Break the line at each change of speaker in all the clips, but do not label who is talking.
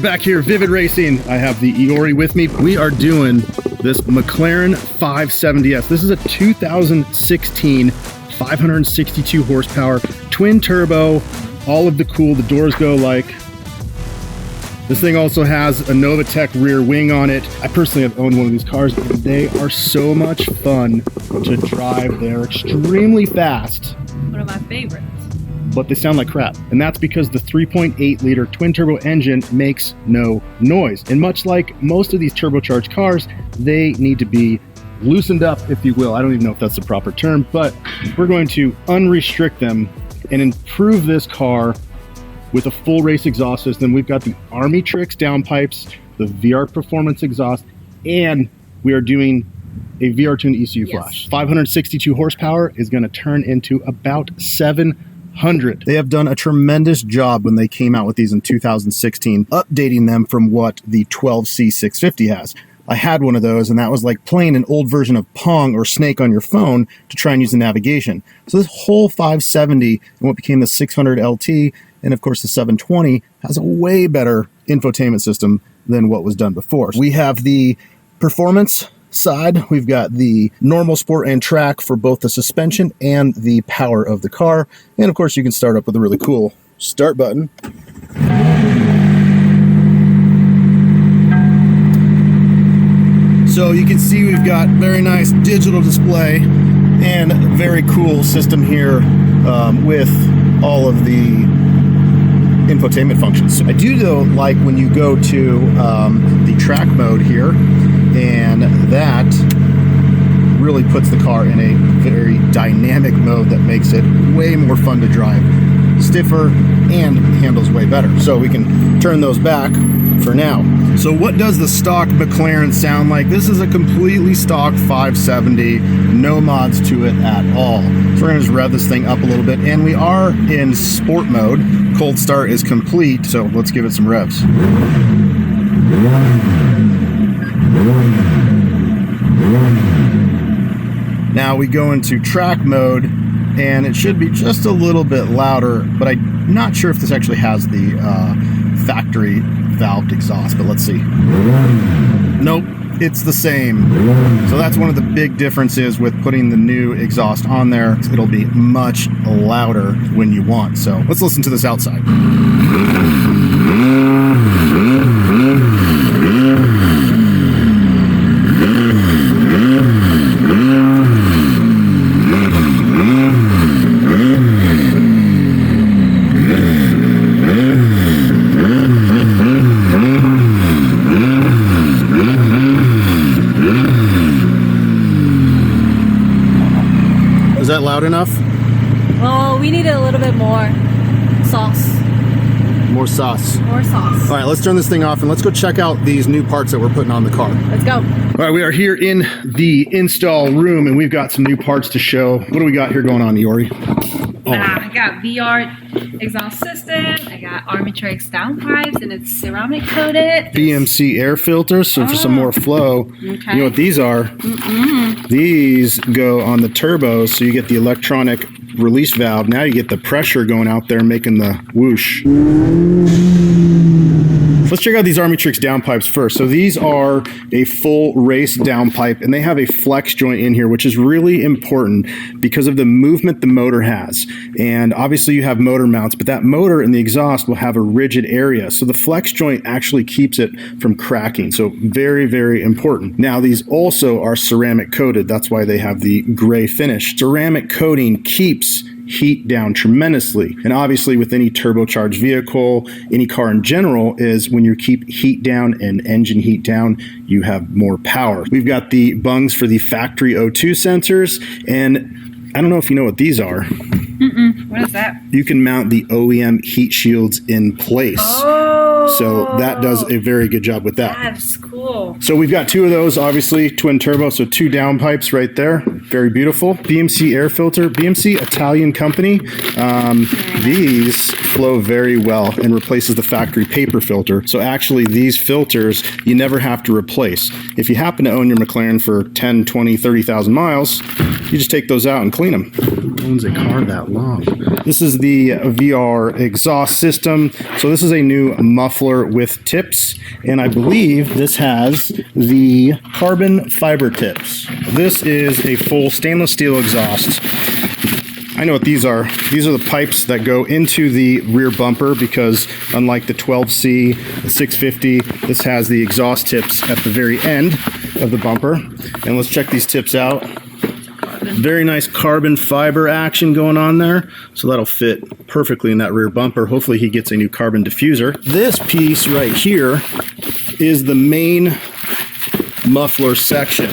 are back here, Vivid Racing. I have the Iori with me. We are doing this McLaren 570S. This is a 2016 562 horsepower, twin turbo, all of the cool, the doors go like. This thing also has a Novatec rear wing on it. I personally have owned one of these cars, and they are so much fun to drive. They're extremely fast.
One of my favorites.
But they sound like crap. And that's because the 3.8 liter twin turbo engine makes no noise. And much like most of these turbocharged cars, they need to be loosened up, if you will. I don't even know if that's the proper term, but we're going to unrestrict them and improve this car with a full race exhaust system. We've got the ARMYTRIX downpipes, the VR performance exhaust, and we are doing a VR tuned ECU flash. 562 horsepower is going to turn into about 700. They have done a tremendous job when they came out with these in 2016, updating them from what the 12C650 has. I had one of those, and that was like playing an old version of Pong or Snake on your phone to try and use the navigation. So this whole 570 and what became the 600 LT, and of course the 720, has a way better infotainment system than what was done before. We have the performance side. We've got the normal, sport, and track for both the suspension and the power of the car. And of course you can start up with a really cool start button. So you can see we've got very nice digital display and very cool system here with all of the infotainment functions. I do though like when you go to the track mode here, and that really puts the car in a very dynamic mode that makes it way more fun to drive, stiffer, and handles way better. So we can turn those back for now. So what does the stock McLaren sound like? This is a completely stock 570, no mods to it at all. So we're gonna just rev this thing up a little bit, and we are in sport mode. Cold start is complete, so let's give it some revs. Now we go into track mode, and it should be just a little bit louder, but I'm not sure if this actually has the factory valved exhaust, but let's see. Nope, it's the same. So that's one of the big differences with putting the new exhaust on there. It'll be much louder when you want. So let's listen to this outside. Is that loud enough?
Well, we need a little bit more sauce.
More sauce.
More sauce.
All right, let's turn this thing off and let's go check out these new parts that we're putting on the car.
Let's go.
All right, we are here in the install room, and we've got some new parts to show. What do we got here going on, Iori? Oh.
I got VR exhaust system. I got ARMYTRIX downpipes, and it's ceramic coated.
BMC air filters, so for some more flow.
Okay.
You know what these are? These go on the turbos, so you get the electronic release valve. Now you get the pressure going out there, making the whoosh. Let's check out these ARMYTRIX downpipes first. So these are a full race downpipe, and they have a flex joint in here, which is really important because of the movement the motor has. And obviously you have motor mounts, but that motor and the exhaust will have a rigid area. So the flex joint actually keeps it from cracking. So very, very important. Now these also are ceramic coated. That's why they have the gray finish. Ceramic coating keeps heat down tremendously. And obviously with any turbocharged vehicle, any car in general, is when you keep heat down and engine heat down, you have more power. We've got the bungs for the factory O2 sensors, and I don't know if you know what these are.
What is that?
You can mount the OEM heat shields in place.
Oh,
so that does a very good job with that.
That's cool.
So we've got two of those, obviously, twin turbo, so two downpipes right there. Very beautiful. BMC air filter, BMC Italian company. These flow very well and replaces the factory paper filter. So actually these filters, you never have to replace. If you happen to own your McLaren for 10, 20, 30,000 miles, you just take those out and clean them. Who owns a car that long? This is the VR exhaust system. So this is a new muffler with tips, and I believe this has the carbon fiber tips. This is a full stainless steel exhaust. I know what these are. These are the pipes that go into the rear bumper because unlike the 12C, the 650, this has the exhaust tips at the very end of the bumper. And let's check these tips out. Very nice carbon fiber action going on there. So that'll fit perfectly in that rear bumper. Hopefully he gets a new carbon diffuser. This piece right here is the main muffler section.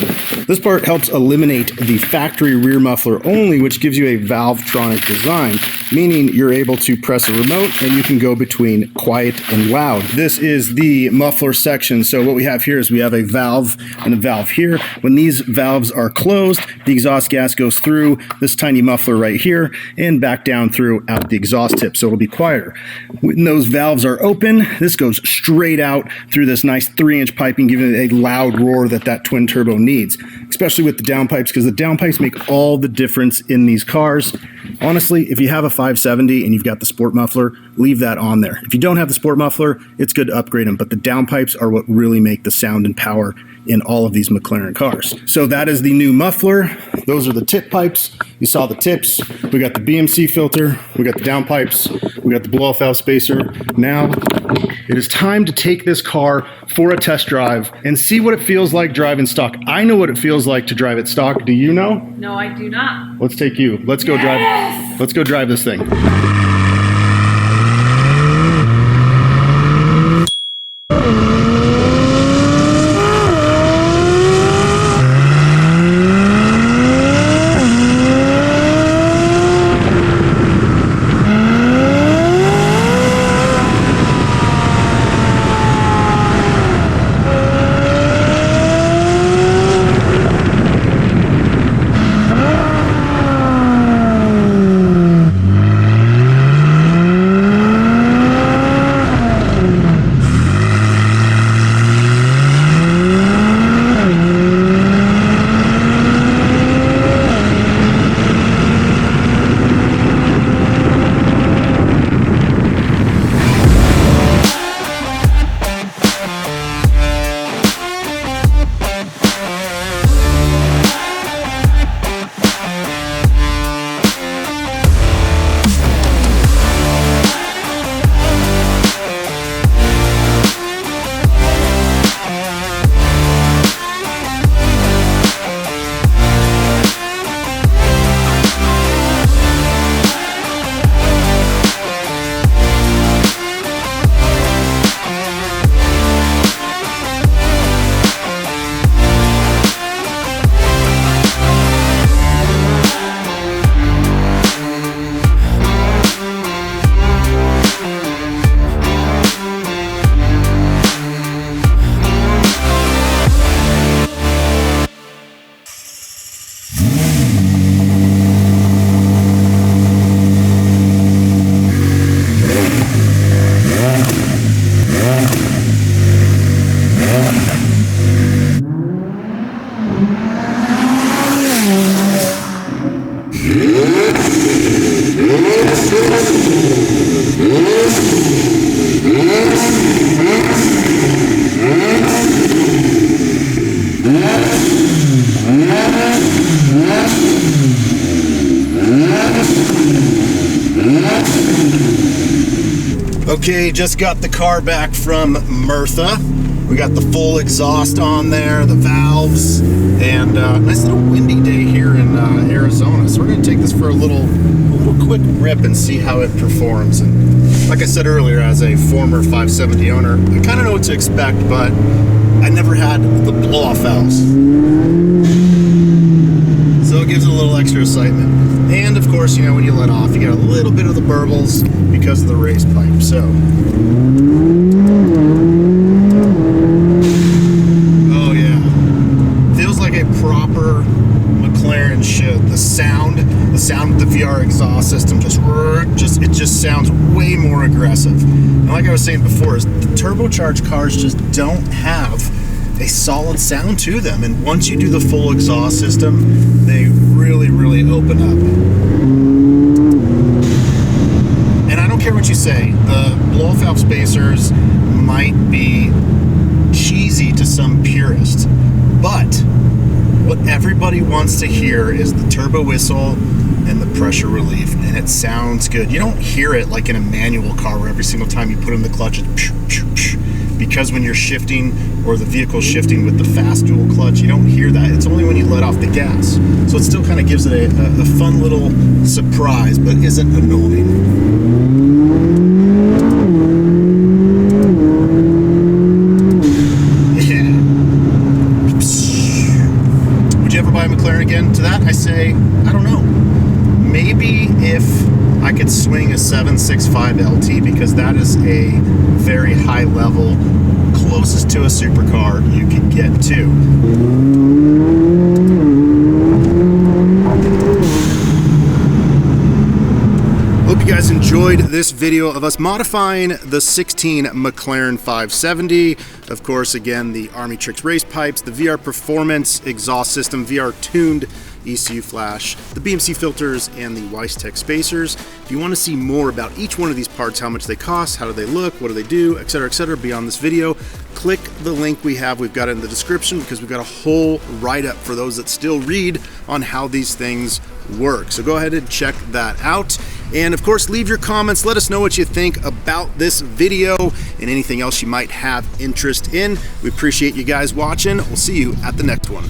This part helps eliminate the factory rear muffler only, which gives you a Valvetronic design, meaning you're able to press a remote and you can go between quiet and loud. This is the muffler section. So what we have here is we have a valve and a valve here. When these valves are closed, the exhaust gas goes through this tiny muffler right here and back down through out the exhaust tip, so it'll be quieter. When those valves are open, this goes straight out through this nice 3-inch piping, giving it a loud roar that twin turbo needs, especially with the downpipes, because the downpipes make all the difference in these cars. Honestly, if you have a 570 and you've got the sport muffler, leave that on there. If you don't have the sport muffler, it's good to upgrade them, but the downpipes are what really make the sound and power in all of these McLaren cars. So that is the new muffler. Those are the tip pipes. You saw the tips. We got the BMC filter. We got the downpipes. We got the blow-off valve spacer. Now it is time to take this car for a test drive and see what it feels like driving stock. I know what it feels like to drive it stock. Do you know?
No, I do not.
Let's take you. Let's go drive. Let's go drive this thing. Okay, just got the car back from Merthyr. We got the full exhaust on there, the valves, and nice little windy day here in Arizona. So we're going to take this for a little quick rip and see how it performs. And like I said earlier, as a former 570 owner, I kind of know what to expect, but I never had the blow-off valves. So it gives it a little extra excitement. And of course, you know, when you let off, you get a little bit of the burbles because of the raised pipe. So, oh yeah, feels like a proper McLaren should. The sound with the VR exhaust system just sounds way more aggressive. And like I was saying before, is the turbocharged cars just don't have a solid sound to them. And once you do the full exhaust system, they really, really open up. And I don't care what you say, the blow-off valve spacers might be cheesy to some purists, but what everybody wants to hear is the turbo whistle and the pressure relief, and it sounds good. You don't hear it like in a manual car where every single time you put in the clutch it's psh, psh, psh. Because when you're shifting or the vehicle's shifting with the fast dual clutch, you don't hear that. It's only when you let off the gas. So it still kind of gives it a fun little surprise, but isn't annoying. McLaren again? To that I say, I don't know. Maybe if I could swing a 765 LT, because that is a very high level, closest to a supercar you could get to. Hope you guys enjoyed this video of us modifying the 16 McLaren 570. Of course, again, the ARMYTRIX race pipes, the VR performance exhaust system, VR tuned ECU flash, the BMC filters, and the Weisstech spacers. If you want to see more about each one of these parts, how much they cost, how do they look, what do they do, etc., beyond this video, click the link we've got it in the description, because we've got a whole write-up for those that still read on how these things work. So go ahead and check that out. And of course, leave your comments. Let us know what you think about this video and anything else you might have interest in. We appreciate you guys watching. We'll see you at the next one.